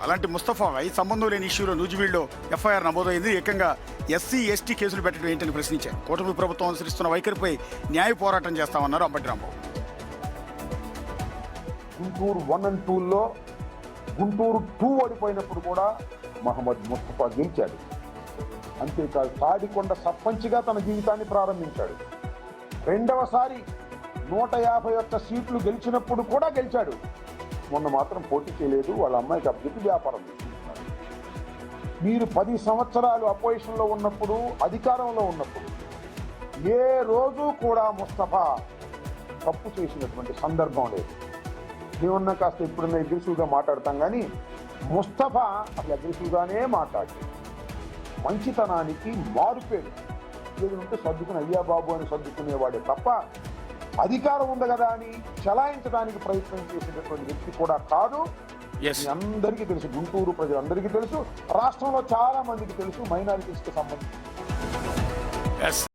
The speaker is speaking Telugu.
అలాంటి ముస్తఫా ఈ సంబంధం లేని ఇష్యూలో నూజివీడులో ఎఫ్ఐఆర్ నమోదైంది. ఏకంగా ఎస్సీ ఎస్టీ కేసులు పెట్టడం ఏంటని ప్రశ్నించారు. కూటమి ప్రభుత్వం అనుసరిస్తున్న వైఖరిపై న్యాయ పోరాటం చేస్తామన్నారు అంబటి రాంబాబు. గుంటూరు 1 and 2లో గుంటూరు 2 ఓడిపోయినప్పుడు కూడా మహమ్మద్ ముస్తఫా గెలిచాడు. అంతేకాదు తాడికొండ సర్పంచ్గా తన జీవితాన్ని ప్రారంభించాడు. రెండవసారి 151 సీట్లు గెలిచినప్పుడు కూడా గెలిచాడు. మొన్న మాత్రం పోటీ చేయలేదు. వాళ్ళ అమ్మాయికి అభ్యర్థి వ్యాపారం చేసుకుంటున్నారు. మీరు 10 సంవత్సరాలు అపోజిషన్లో ఉన్నప్పుడు, అధికారంలో ఉన్నప్పుడు ఏ రోజు కూడా ముస్తఫా తప్పు చేసినటువంటి సందర్భం లేదు. ఏమన్నా కాస్త ఎప్పుడన్నా అగ్రెసివ్గా మాట్లాడతాం, కానీ ముస్తఫా అసలు అగ్రెసివ్గానే మాట్లాడాడు. మంచితనానికి మారుపేరు. ఏది ఉంటే సర్దుకుని అయ్యా బాబు అని సర్దుకునేవాడే తప్ప అధికారం ఉంది కదా అని చలాయించడానికి ప్రయత్నం చేసేటటువంటి వ్యక్తి కూడా కాదు. అందరికీ తెలుసు, గుంటూరు ప్రజలందరికీ తెలుసు, రాష్ట్రంలో చాలా మందికి తెలుసు, మైనారిటీస్కి సంబంధించి.